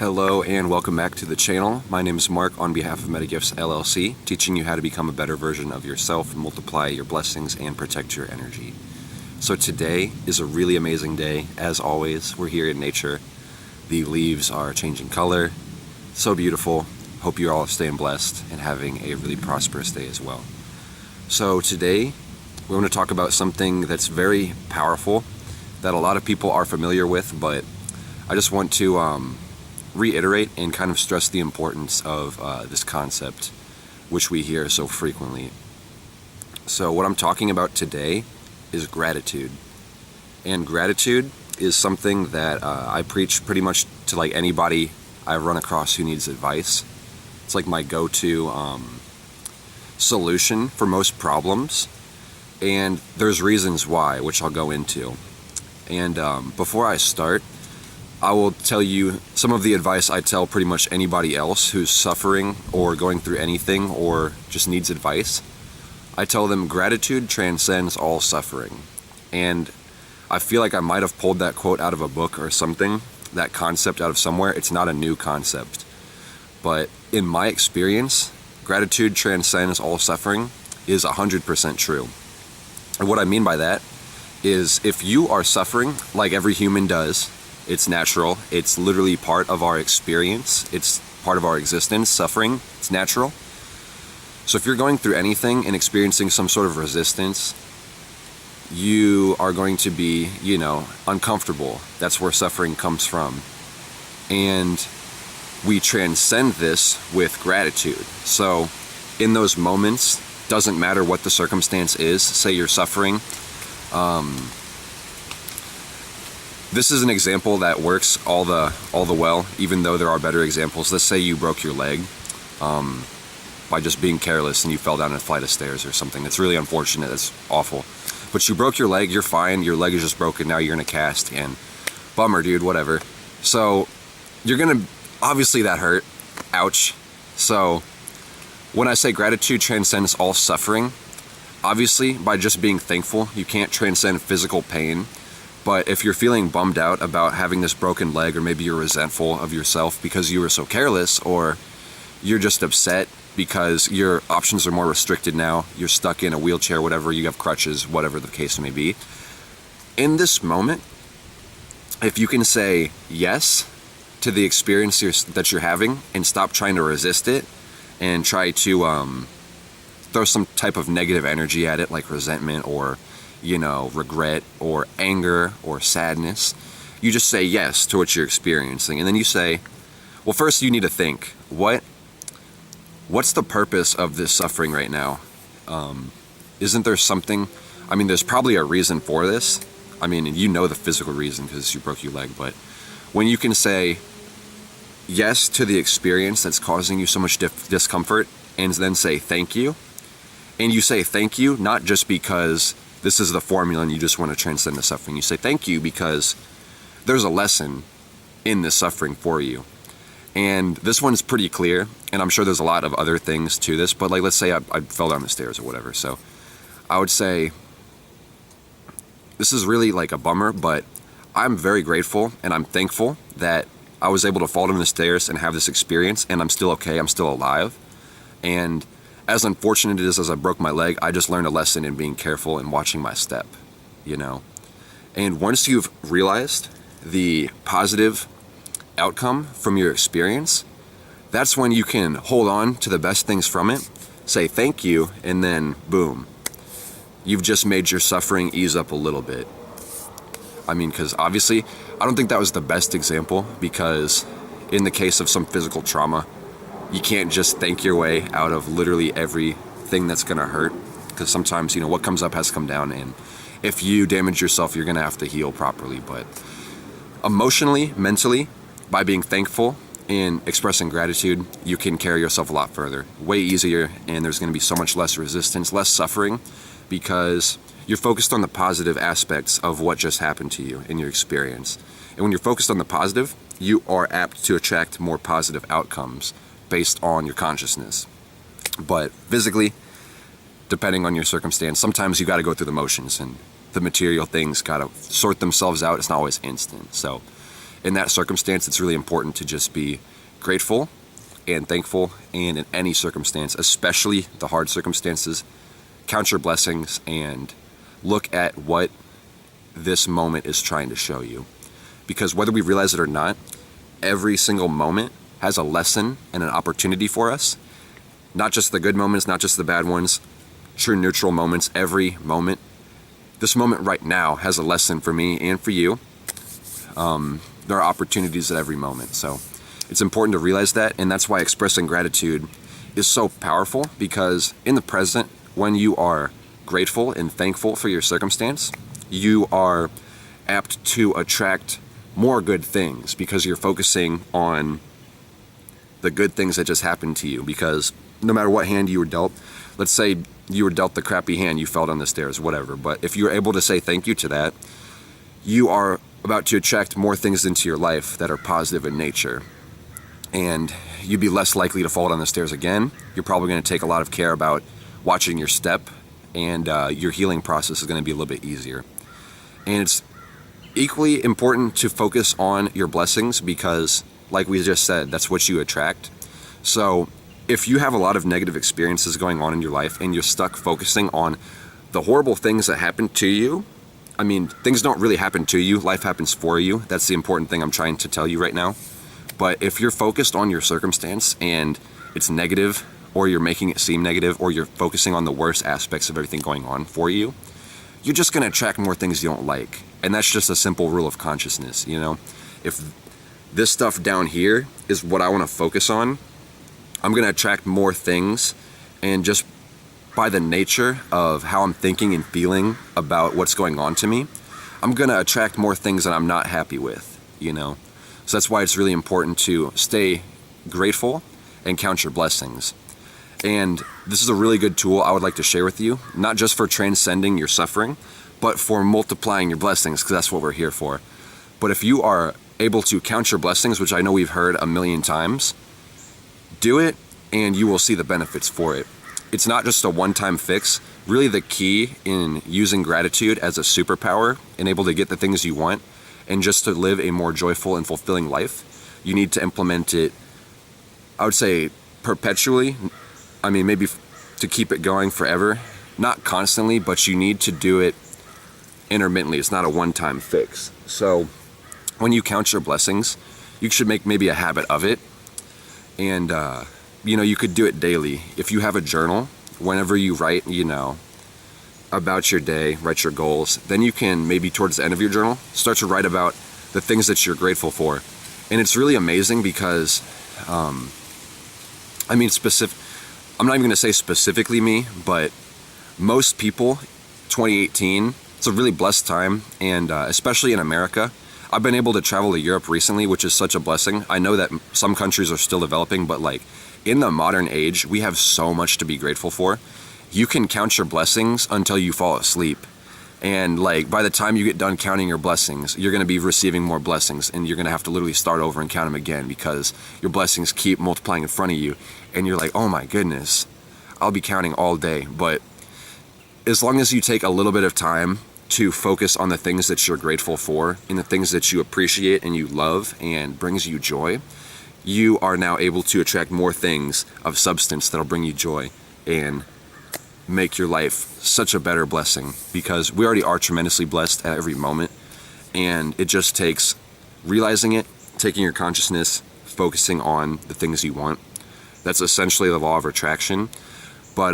Hello and welcome back to the channel. My name is Mark on behalf of MetaGifts LLC, teaching you how to become a better version of yourself, multiply your blessings, and protect your energy. So today is a really amazing day. As always, we're here in nature. The leaves are changing color. So beautiful. Hope you're all staying blessed and having a really prosperous day as well. So today, we're going to talk about something that's very powerful that a lot of people are familiar with, but I just want to reiterate and kind of stress the importance of this concept, which we hear so frequently. So what I'm talking about today is gratitude. And gratitude is something that I preach pretty much to like anybody I run across who needs advice. It's like my go-to solution for most problems. And there's reasons why, which I'll go into. And before I start, I will tell you some of the advice I tell pretty much anybody else who's suffering or going through anything or just needs advice. I tell them gratitude transcends all suffering. And I feel like I might have pulled that quote out of a book or something, that concept out of somewhere. It's not a new concept. But in my experience, gratitude transcends all suffering is 100% true. And what I mean by that is if you are suffering like every human does, it's natural. It's literally part of our experience. It's part of our existence. Suffering, it's natural. So if you're going through anything and experiencing some sort of resistance, you are going to be, uncomfortable. That's where suffering comes from. And we transcend this with gratitude. So in those moments, doesn't matter what the circumstance is, say you're suffering, this is an example that works all the well, even though there are better examples. Let's say you broke your leg by just being careless and you fell down a flight of stairs or something. It's really unfortunate. It's awful. But you broke your leg, you're fine. Your leg is just broken. Now you're in a cast and bummer, dude, whatever. So you're going to, obviously that hurt. Ouch. So when I say gratitude transcends all suffering, obviously by just being thankful, you can't transcend physical pain. But if you're feeling bummed out about having this broken leg, or maybe you're resentful of yourself because you were so careless, or you're just upset because your options are more restricted now, you're stuck in a wheelchair, whatever, you have crutches, whatever the case may be. In this moment, if you can say yes to the experience that you're having and stop trying to resist it and try to throw some type of negative energy at it, like resentment or regret or anger or sadness, you just say yes to what you're experiencing. And then you say, well, first you need to think, what's the purpose of this suffering right now? Isn't there something, there's probably a reason for this. The physical reason because you broke your leg, but when you can say yes to the experience that's causing you so much discomfort and then say thank you, and you say thank you not just because this is the formula and you just want to transcend the suffering. You say thank you because there's a lesson in this suffering for you. And this one's pretty clear, and I'm sure there's a lot of other things to this, but like let's say I fell down the stairs or whatever. So I would say this is really like a bummer, but I'm very grateful and I'm thankful that I was able to fall down the stairs and have this experience, and I'm still okay, I'm still alive. And as unfortunate it is as I broke my leg, I just learned a lesson in being careful and watching my step, And once you've realized the positive outcome from your experience, that's when you can hold on to the best things from it, say thank you, and then boom, you've just made your suffering ease up a little bit. Because obviously, I don't think that was the best example, because in the case of some physical trauma, you can't just thank your way out of literally everything that's going to hurt, because sometimes, what comes up has to come down, and if you damage yourself, you're going to have to heal properly. But emotionally, mentally, by being thankful and expressing gratitude, you can carry yourself a lot further, way easier, and there's going to be so much less resistance, less suffering, because you're focused on the positive aspects of what just happened to you in your experience. And when you're focused on the positive, you are apt to attract more positive outcomes based on your consciousness. But physically, depending on your circumstance, sometimes you got to go through the motions and the material things got to sort themselves out. It's not always instant. So in that circumstance, it's really important to just be grateful and thankful, and in any circumstance, especially the hard circumstances, count your blessings and look at what this moment is trying to show you. Because whether we realize it or not, every single moment has a lesson and an opportunity for us. Not just the good moments, not just the bad ones, true neutral moments, every moment. This moment right now has a lesson for me and for you. There are opportunities at every moment. So it's important to realize that, and that's why expressing gratitude is so powerful, because in the present, when you are grateful and thankful for your circumstance, you are apt to attract more good things because you're focusing on the good things that just happened to you. Because no matter what hand you were dealt, let's say you were dealt the crappy hand, you fell down the stairs, whatever, but if you're able to say thank you to that, you are about to attract more things into your life that are positive in nature. And you'd be less likely to fall down the stairs again. You're probably going to take a lot of care about watching your step, and your healing process is going to be a little bit easier. And it's equally important to focus on your blessings because, like we just said, that's what you attract. So if you have a lot of negative experiences going on in your life and you're stuck focusing on the horrible things that happen to you, I mean, things don't really happen to you, life happens for you. That's the important thing I'm trying to tell you right now. But if you're focused on your circumstance and it's negative, or you're making it seem negative, or you're focusing on the worst aspects of everything going on for you, you're just going to attract more things you don't like. And that's just a simple rule of consciousness, you know? If this stuff down here is what I want to focus on, I'm going to attract more things, and just by the nature of how I'm thinking and feeling about what's going on to me, I'm going to attract more things that I'm not happy with, you know? So that's why it's really important to stay grateful and count your blessings. And this is a really good tool I would like to share with you, not just for transcending your suffering, but for multiplying your blessings, because that's what we're here for. But if you are able to count your blessings, which I know we've heard a million times, do it and you will see the benefits for it. It's not just a one-time fix. Really, the key in using gratitude as a superpower and able to get the things you want and just to live a more joyful and fulfilling life, you need to implement it, I would say, perpetually. I mean, maybe to keep it going forever. Not constantly, but you need to do it intermittently. It's not a one-time fix. So when you count your blessings, you should make maybe a habit of it. And, you know, you could do it daily. If you have a journal, whenever you write, you know, about your day, write your goals, then you can maybe towards the end of your journal, start to write about the things that you're grateful for. And it's really amazing because, I mean, I'm not even going to say specifically me, but most people, 2018, it's a really blessed time, and especially in America. I've been able to travel to Europe recently, which is such a blessing. I know that some countries are still developing, but like in the modern age, we have so much to be grateful for. You can count your blessings until you fall asleep. And like by the time you get done counting your blessings, you're going to be receiving more blessings, and you're going to have to literally start over and count them again because your blessings keep multiplying in front of you. And you're like, oh my goodness, I'll be counting all day. But as long as you take a little bit of time to focus on the things that you're grateful for and the things that you appreciate and you love and brings you joy, you are now able to attract more things of substance that'll bring you joy and make your life such a better blessing, because we already are tremendously blessed at every moment, and it just takes realizing it, taking your consciousness, focusing on the things you want. That's essentially the law of attraction, but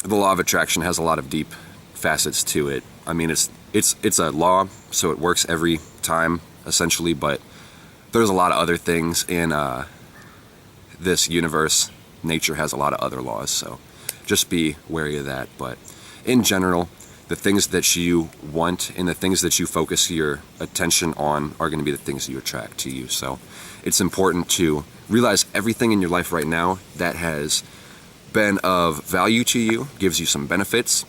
the law of attraction has a lot of deep facets to it. I mean, it's a law, so it works every time essentially, but there's a lot of other things in this universe. Nature has a lot of other laws, so just be wary of that. But in general, the things that you want and the things that you focus your attention on are going to be the things that you attract to you. So it's important to realize everything in your life right now that has been of value to you, gives you some benefits,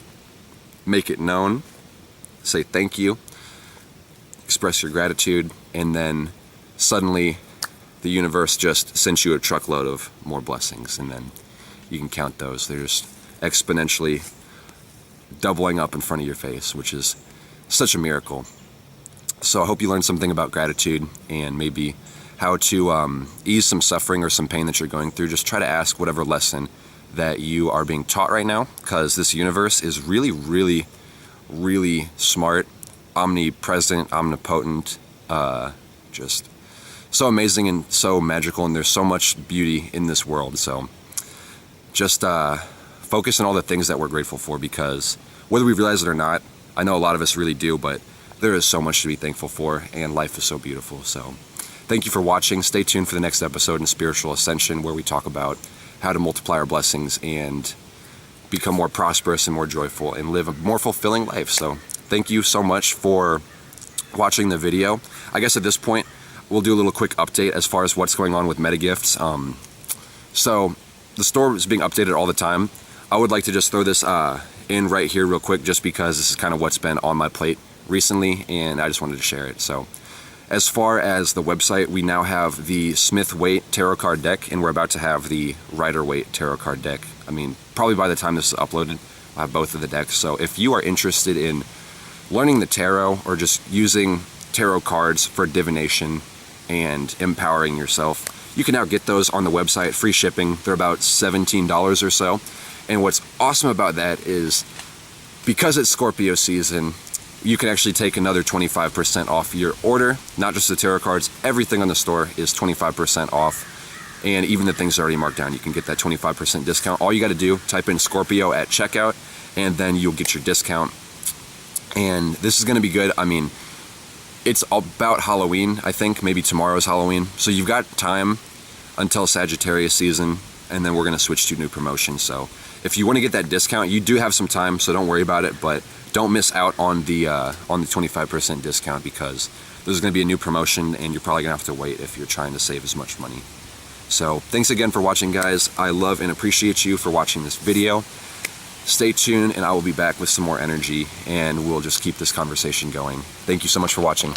make it known, say thank you, express your gratitude, and then suddenly the universe just sends you a truckload of more blessings, and then you can count those. They're just exponentially doubling up in front of your face, which is such a miracle. So I hope you learned something about gratitude and maybe how to ease some suffering or some pain that you're going through. Just try to ask whatever lesson that you are being taught right now, because this universe is really, really, really smart, omnipresent, omnipotent, just so amazing and so magical, and there's so much beauty in this world. So just focus on all the things that we're grateful for, because whether we realize it or not, I know a lot of us really do, but there is so much to be thankful for, and life is so beautiful. So thank you for watching. Stay tuned for the next episode in Spiritual Ascension, where we talk about how to multiply our blessings and become more prosperous and more joyful and live a more fulfilling life. So thank you so much for watching the video. I guess at this point, we'll do a little quick update as far as what's going on with MetaGifts. So the store is being updated all the time. I would like to just throw this in right here real quick, just because this is kind of what's been on my plate recently, and I just wanted to share it. So as far as the website, we now have the Smith Waite Tarot Card deck, and we're about to have the Rider Waite Tarot Card deck. I mean, probably by the time this is uploaded, I'll have both of the decks. So if you are interested in learning the tarot or just using tarot cards for divination and empowering yourself, you can now get those on the website, free shipping. They're about $17 or so. And what's awesome about that is, because it's Scorpio season, you can actually take another 25% off your order. Not just the tarot cards, everything on the store is 25% off. And even the things that are already marked down, you can get that 25% discount. All you got to do, type in Scorpio at checkout, and then you'll get your discount. And this is going to be good. I mean, it's about Halloween, I think. Maybe tomorrow's Halloween. So you've got time until Sagittarius season, and then we're going to switch to new promotions. So if you want to get that discount, you do have some time, so don't worry about it. But don't miss out on the 25% discount, because there's going to be a new promotion, and you're probably going to have to wait if you're trying to save as much money. So thanks again for watching, guys. I love and appreciate you for watching this video. Stay tuned, and I will be back with some more energy, and we'll just keep this conversation going. Thank you so much for watching.